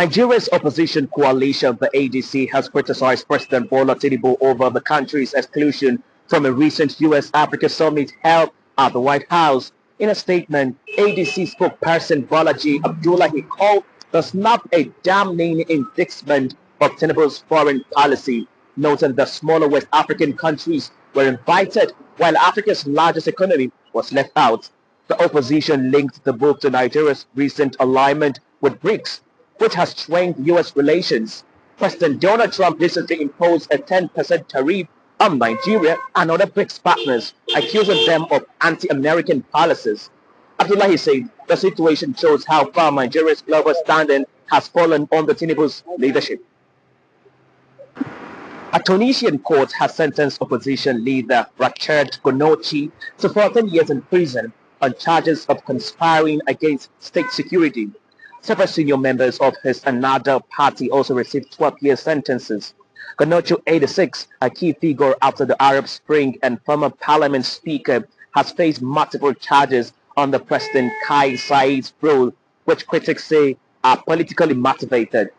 Nigeria's opposition coalition, the ADC, has criticized President Bola Tinubu over the country's exclusion from a recent U.S.-Africa summit held at the White House. In a statement, ADC spokesperson Bolaji Abdullahi called the Snub a damning indictment of Tinubu's foreign policy, noting that smaller West African countries were invited while Africa's largest economy was left out. The opposition linked the move to Nigeria's recent alignment with BRICS, which has strained U.S. relations. President Donald Trump recently imposed a 10% tariff on Nigeria and other BRICS partners, accusing them of anti-American policies. Abdullahi said the situation shows how far Nigeria's global standing has fallen under Tinubu's leadership. A Tunisian court has sentenced opposition leader Rachid Ghannouchi to 14 years in prison on charges of conspiring against state security. Several senior members of his Ennahda party also received 12-year sentences. Ghannouchi, 86, a key figure after the Arab Spring and former parliament speaker, has faced multiple charges under President Kais Saied's rule, which critics say are politically motivated.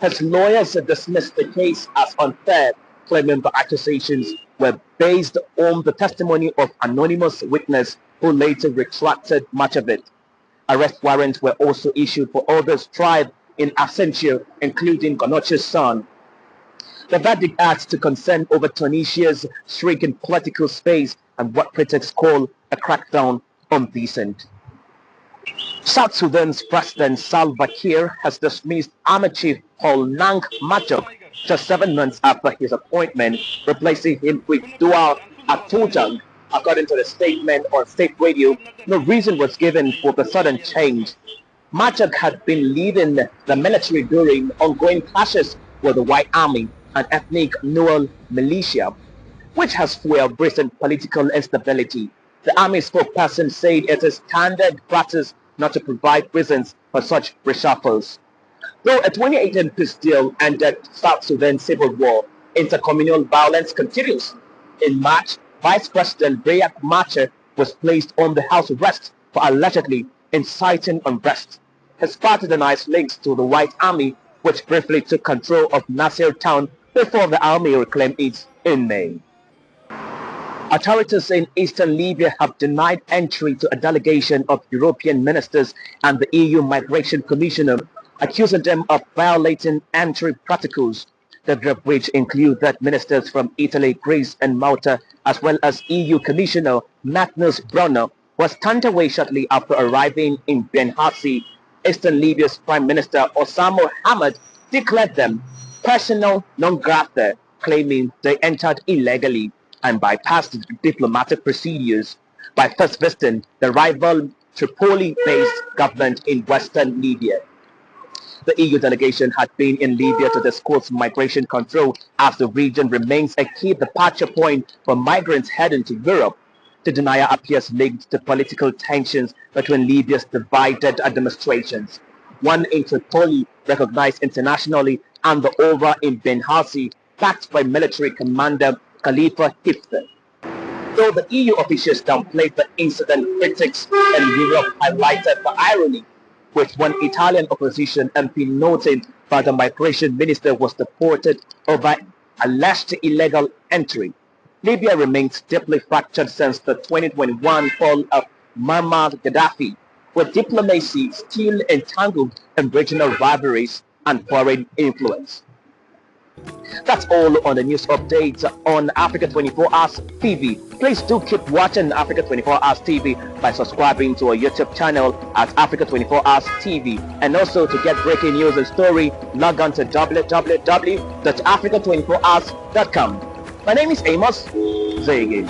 His lawyers dismissed the case as unfair, claiming the accusations were based on the testimony of anonymous witness who later retracted much of it. Arrest warrants were also issued for others tried in absentia, including Ghannouchi's son. The verdict adds to concern over Tunisia's shrinking political space and what critics call a crackdown on dissent. South Sudan's President Salva Kiir has dismissed Army Chief Paul Nang Machok just 7 months after his appointment, replacing him with Dual Atujang. According to the statement on state radio, no reason was given for the sudden change. Machok had been leading the military during ongoing clashes with the White Army, an ethnic Nuer militia, which has fueled recent political instability. The army spokesperson said it is standard practice not to provide reasons for such reshuffles. Though a 2018 peace deal ended South Sudan's civil war, intercommunal violence continues. In March, Vice President Riek Machar was placed on the house arrest for allegedly inciting unrest. His party denies links to the White Army, which briefly took control of Nasir town before the army reclaimed it in May. Authorities in eastern Libya have denied entry to a delegation of European ministers and the EU Migration Commissioner, accusing them of violating entry protocols. The group, which include that ministers from Italy, Greece and Malta, as well as EU Commissioner Magnus Brunner, was turned away shortly after arriving in Benghazi. Eastern Libya's Prime Minister Osama Hamad declared them persona non grata, claiming they entered illegally and bypassed diplomatic procedures by first visiting the rival Tripoli-based government in western Libya. The EU delegation had been in Libya to discuss migration control as the region remains a key departure point for migrants heading to Europe. The denial appears linked to political tensions between Libya's divided administrations, one in Tripoli recognized internationally and the other in Benghazi, backed by military commander Khalifa Haftar. Though the EU officials downplayed the incident, critics in Europe highlighted the irony, with one Italian opposition MP noting that the migration minister was deported over alleged illegal entry. Libya remains deeply fractured since the 2021 fall of Muammar Gaddafi, with diplomacy still entangled in regional rivalries and foreign influence. That's all on the news updates on Africa 24 Hours TV. Please do keep watching Africa 24 Hours TV by subscribing to our YouTube channel at Africa 24 Hours TV. And also to get breaking news and story, log on to www.africa24hours.com. My name is Amos. Say again.